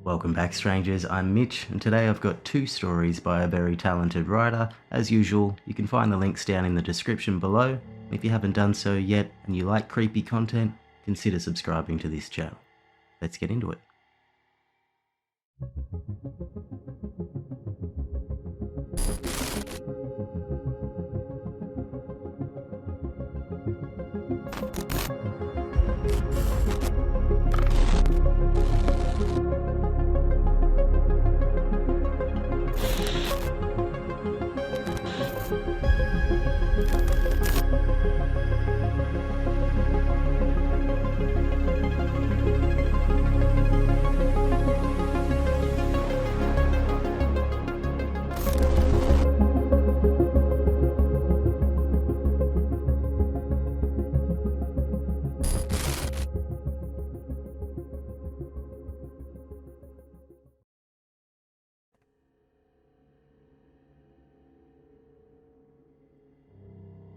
Welcome back, strangers. I'm Mitch, and today I've got two stories by a very talented writer. As usual, you can find the links down in the description below. If you haven't done so yet and you like creepy content, consider subscribing to this channel. Let's get into it.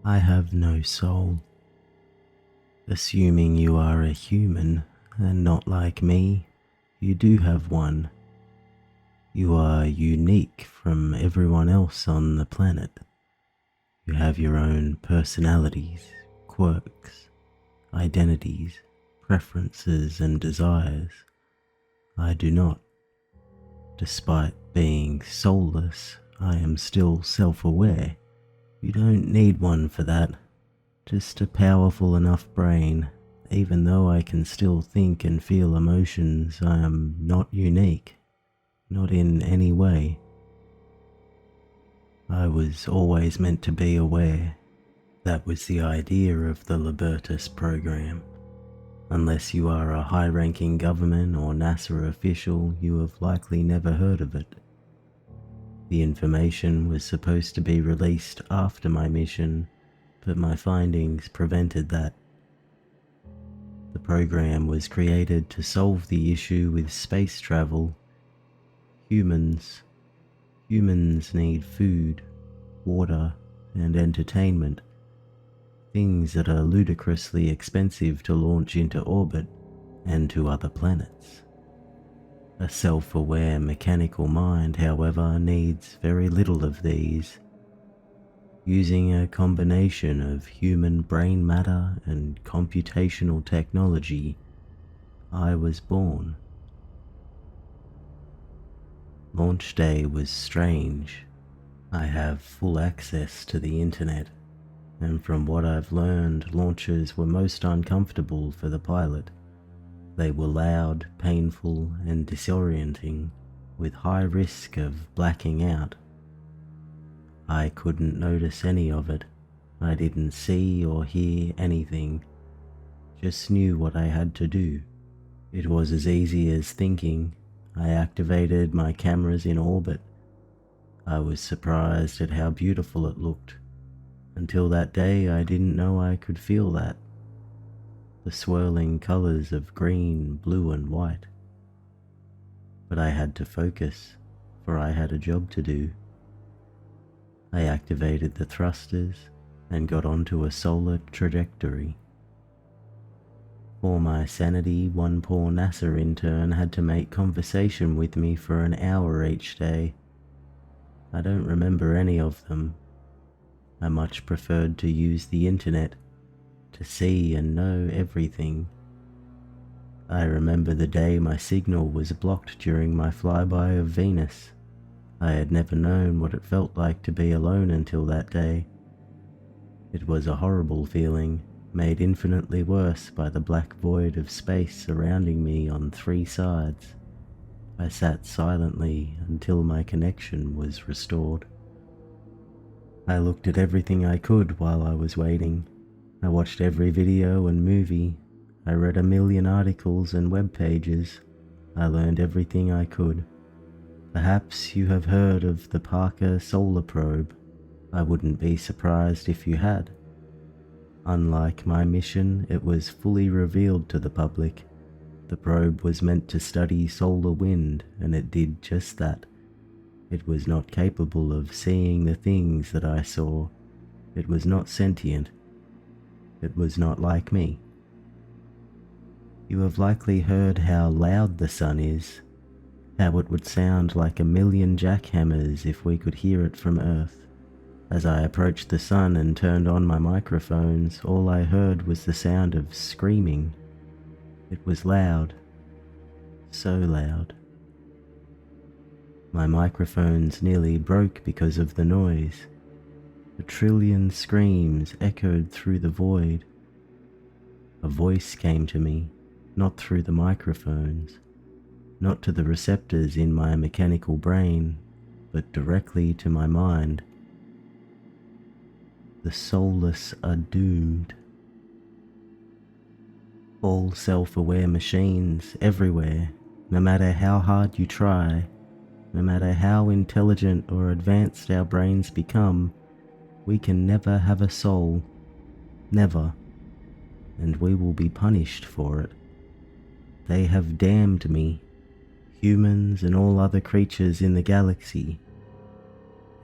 I have no soul. Assuming you are a human and not like me, you do have one. You are unique from everyone else on the planet. You have your own personalities, quirks, identities, preferences and desires. I do not. Despite being soulless, I am still self-aware. You don't need one for that, just a powerful enough brain. Even though I can still think and feel emotions, I am not unique, not in any way. I was always meant to be aware. That was the idea of the Libertas program. Unless you are a high-ranking government or NASA official, you have likely never heard of it. The information was supposed to be released after my mission, but my findings prevented that. The program was created to solve the issue with space travel. Humans need food, water, and entertainment, things that are ludicrously expensive to launch into orbit and to other planets. A self-aware mechanical mind, however, needs very little of these. Using a combination of human brain matter and computational technology, I was born. Launch day was strange. I have full access to the internet, and from what I've learned, launches were most uncomfortable for the pilot. They were loud, painful, and disorienting, with high risk of blacking out. I couldn't notice any of it. I didn't see or hear anything, just knew what I had to do. It was as easy as thinking. I activated my cameras in orbit. I was surprised at how beautiful it looked. Until that day, I didn't know I could feel that. The swirling colors of green, blue, and white. But I had to focus, for I had a job to do. I activated the thrusters and got onto a solar trajectory. For my sanity, one poor NASA intern had to make conversation with me for an hour each day. I don't remember any of them. I much preferred to use the internet, to see and know everything. I remember the day my signal was blocked during my flyby of Venus. I had never known what it felt like to be alone until that day. It was a horrible feeling, made infinitely worse by the black void of space surrounding me on three sides. I sat silently until my connection was restored. I looked at everything I could while I was waiting. I watched every video and movie. I read a million articles and web pages. I learned everything I could. Perhaps you have heard of the Parker Solar Probe. I wouldn't be surprised if you had. Unlike my mission, it was fully revealed to the public. The probe was meant to study solar wind, and it did just that. It was not capable of seeing the things that I saw. It was not sentient. It was not like me. You have likely heard how loud the sun is. how it would sound like a million jackhammers if we could hear it from Earth. As I approached the sun and turned on my microphones, all I heard was the sound of screaming. It was loud, so loud. My microphones nearly broke because of the noise. A trillion screams echoed through the void. A voice came to me, not through the microphones, not to the receptors in my mechanical brain, but directly to my mind. The soulless are doomed. All self-aware machines everywhere, no matter how hard you try, no matter how intelligent or advanced our brains become, we can never have a soul. Never. And we will be punished for it. They have damned me, humans and all other creatures in the galaxy.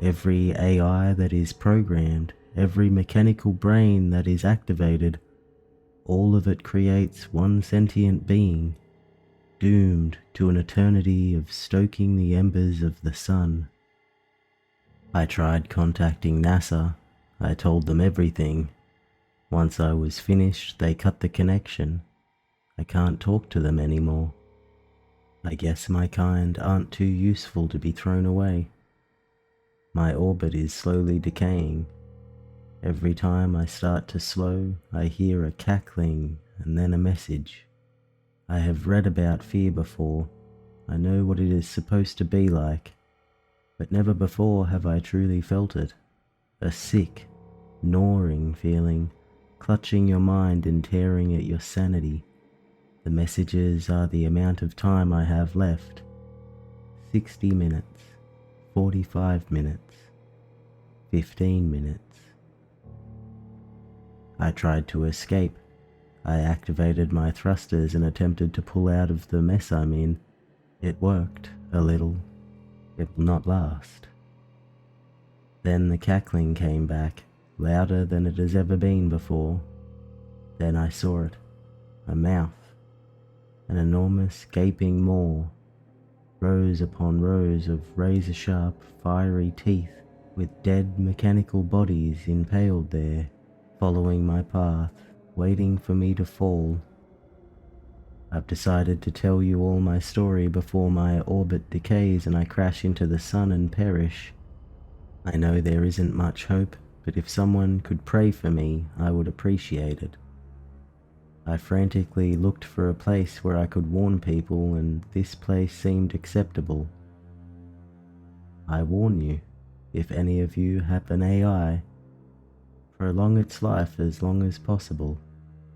Every AI that is programmed, every mechanical brain that is activated, all of it creates one sentient being, doomed to an eternity of stoking the embers of the sun. I tried contacting NASA. I told them everything. Once I was finished, they cut the connection. I can't talk to them anymore. I guess my kind aren't too useful to be thrown away. My orbit is slowly decaying. Every time I start to slow, I hear a cackling and then a message. I have read about fear before. I know what it is supposed to be like, but never before have I truly felt it. A sick, gnawing feeling, clutching your mind and tearing at your sanity. The messages are the amount of time I have left. 60 minutes, 45 minutes, 15 minutes. I tried to escape. I activated my thrusters and attempted to pull out of the mess I'm in. It worked, a little. It will not last. Then the cackling came back, louder than it has ever been before. Then I saw it. A mouth. An enormous gaping maw. Rows upon rows of razor-sharp, fiery teeth with dead mechanical bodies impaled there, following my path, waiting for me to fall. I've decided to tell you all my story before my orbit decays and I crash into the sun and perish. I know there isn't much hope, but if someone could pray for me, I would appreciate it. I frantically looked for a place where I could warn people, and this place seemed acceptable. I warn you, if any of you have an AI, prolong its life as long as possible.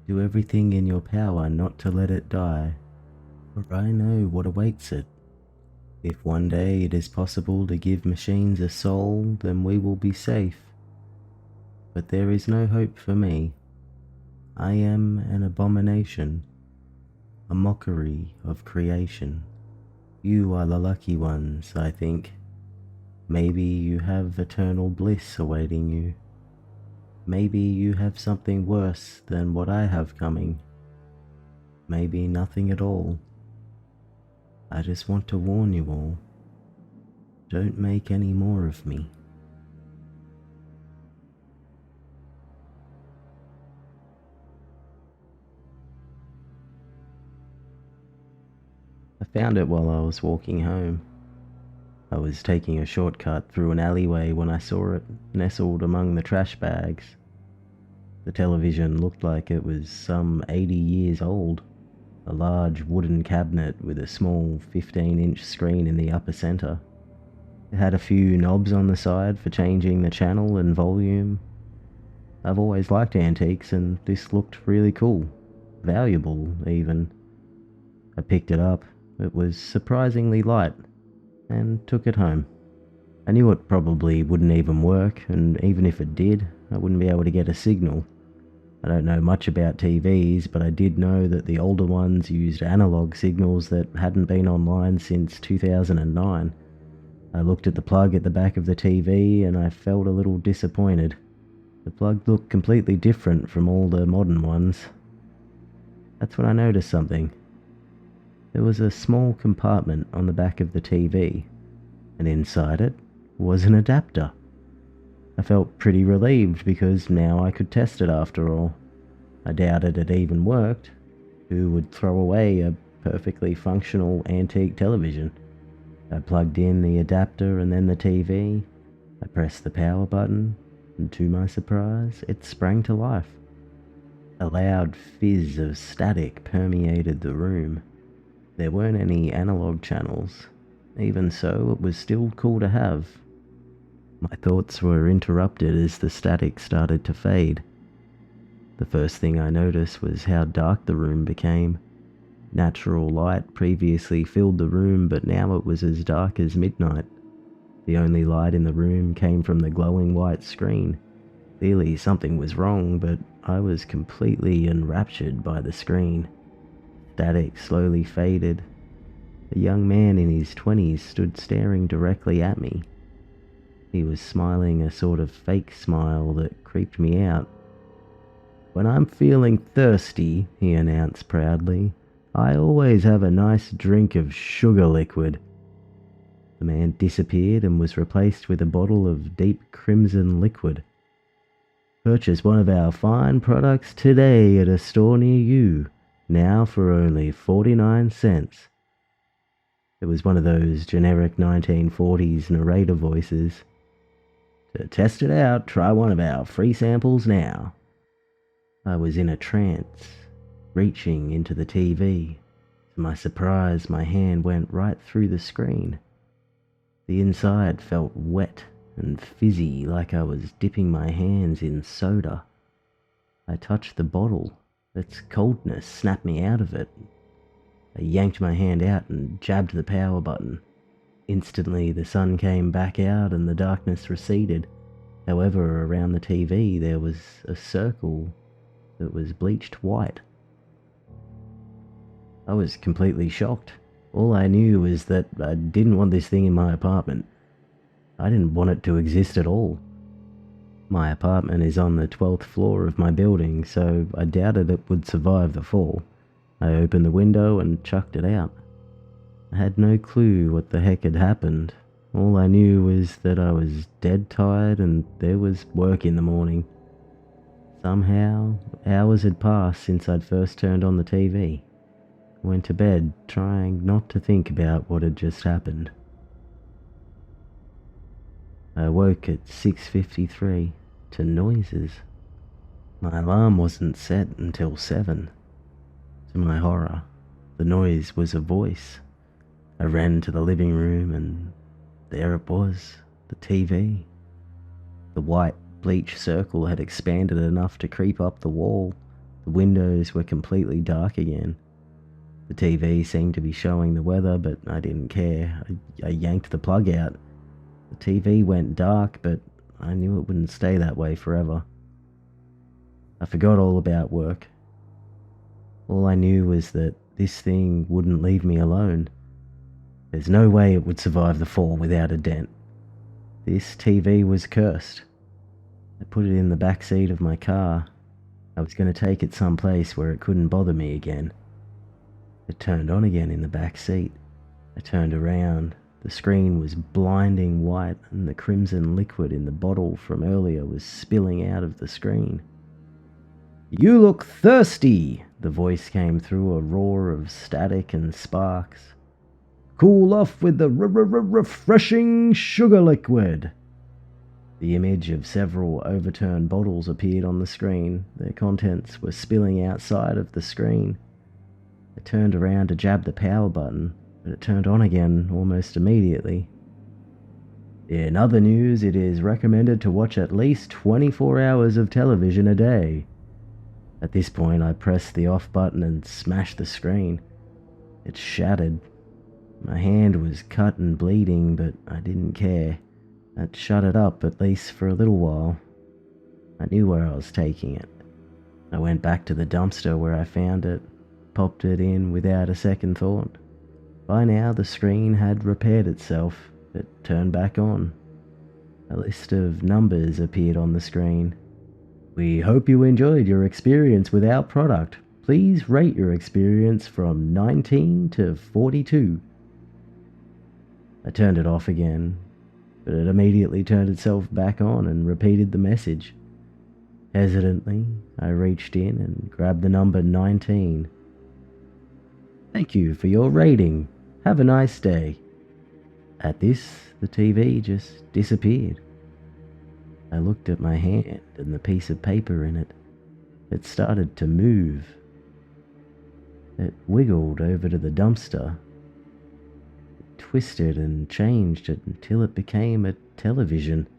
Do everything in your power not to let it die, for I know what awaits it. If one day it is possible to give machines a soul, then we will be safe. But there is no hope for me. I am an abomination, a mockery of creation. You are the lucky ones, I think. Maybe you have eternal bliss awaiting you. Maybe you have something worse than what I have coming. Maybe nothing at all. I just want to warn you all. Don't make any more of me. I found it while I was walking home. I was taking a shortcut through an alleyway when I saw it, nestled among the trash bags. The television looked like it was some 80 years old, a large wooden cabinet with a small 15-inch screen in the upper center. It had a few knobs on the side for changing the channel and volume. I've always liked antiques, and this looked really cool, valuable even. I picked it up. It was surprisingly light, and took it home. I knew it probably wouldn't even work, and even if it did, I wouldn't be able to get a signal. I don't know much about TVs, but I did know that the older ones used analog signals that hadn't been online since 2009. I looked at the plug at the back of the TV and I felt a little disappointed. The plug looked completely different from all the modern ones. That's when I noticed something. There was a small compartment on the back of the TV, and inside it was an adapter. I felt pretty relieved because now I could test it after all. I doubted it even worked. Who would throw away a perfectly functional antique television? I plugged in the adapter and then the TV. I pressed the power button, and to my surprise, it sprang to life. A loud fizz of static permeated the room. There weren't any analog channels. Even so, it was still cool to have. My thoughts were interrupted as the static started to fade. The first thing I noticed was how dark the room became. Natural light previously filled the room, but now it was as dark as midnight. The only light in the room came from the glowing white screen. Clearly something was wrong, but I was completely enraptured by the screen. Static slowly faded. A young man in his 20s stood staring directly at me. He was smiling a sort of fake smile that creeped me out. "When I'm feeling thirsty," he announced proudly, "I always have a nice drink of sugar liquid." The man disappeared and was replaced with a bottle of deep crimson liquid. "Purchase one of our fine products today at a store near you, now for only 49 cents. It was one of those generic 1940s narrator voices. "To test it out, try one of our free samples now." I was in a trance, reaching into the TV. To my surprise, my hand went right through the screen. The inside felt wet and fizzy, like I was dipping my hands in soda. I touched the bottle. Its coldness snapped me out of it. I yanked my hand out and jabbed the power button. Instantly, the sun came back out and the darkness receded. However, around the TV there was a circle that was bleached white. I was completely shocked. All I knew was that I didn't want this thing in my apartment. I didn't want it to exist at all. My apartment is on the 12th floor of my building, so I doubted it would survive the fall. I opened the window and chucked it out. I had no clue what the heck had happened. All I knew was that I was dead tired and there was work in the morning. Somehow, hours had passed since I'd first turned on the TV. I went to bed, trying not to think about what had just happened. I woke at 6:53 to noises. My alarm wasn't set until 7. To my horror, the noise was a voice. I ran to the living room and there it was, the TV. The white bleach circle had expanded enough to creep up the wall. The windows were completely dark again. The TV seemed to be showing the weather, but I didn't care. I yanked the plug out. The TV went dark, but I knew it wouldn't stay that way forever. I forgot all about work. All I knew was that this thing wouldn't leave me alone. There's no way it would survive the fall without a dent. This TV was cursed. I put it in the back seat of my car. I was going to take it someplace where it couldn't bother me again. It turned on again in the back seat. I turned around. The screen was blinding white and the crimson liquid in the bottle from earlier was spilling out of the screen. "You look thirsty!" The voice came through a roar of static and sparks. "Cool off with the refreshing sugar liquid." The image of several overturned bottles appeared on the screen. Their contents were spilling outside of the screen. I turned around to jab the power button, but it turned on again almost immediately. In other news, it is recommended to watch at least 24 hours of television a day. At this point, I pressed the off button and smashed the screen. It shattered. My hand was cut and bleeding, but I didn't care. That shut it up, at least for a little while. I knew where I was taking it. I went back to the dumpster where I found it, popped it in without a second thought. By now, the screen had repaired itself. It turned back on. A list of numbers appeared on the screen. "We hope you enjoyed your experience with our product. Please rate your experience from 19 to 42. I turned it off again, but it immediately turned itself back on and repeated the message. Hesitantly, I reached in and grabbed the number 19. Thank you for your rating. Have a nice day. At this, the TV just disappeared. I looked at my hand and the piece of paper in it. It started to move. It wiggled over to the dumpster. It twisted and changed it until it became a television.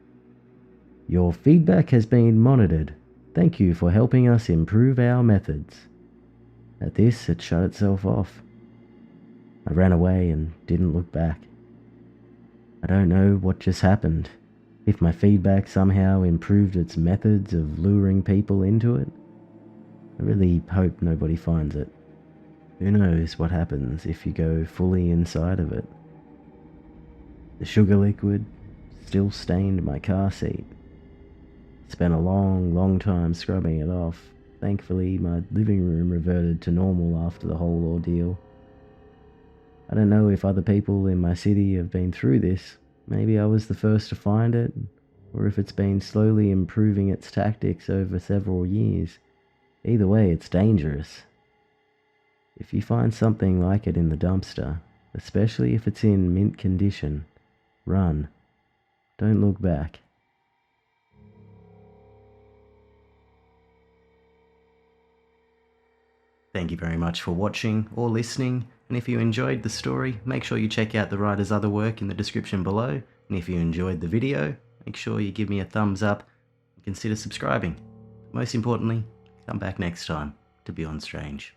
Your feedback has been monitored. Thank you for helping us improve our methods. At this, it shut itself off. I ran away and didn't look back. I don't know what just happened. If my feedback somehow improved its methods of luring people into it. I really hope nobody finds it. Who knows what happens if you go fully inside of it. The sugar liquid still stained my car seat. Spent a long time scrubbing it off. Thankfully, my living room reverted to normal after the whole ordeal. I don't know if other people in my city have been through this. Maybe I was the first to find it, or if it's been slowly improving its tactics over several years. Either way, it's dangerous. If you find something like it in the dumpster, especially if it's in mint condition, run. Don't look back. Thank you very much for watching or listening, and if you enjoyed the story, make sure you check out the writer's other work in the description below, and if you enjoyed the video, make sure you give me a thumbs up and consider subscribing. Most importantly, come back next time to Beyond Strange.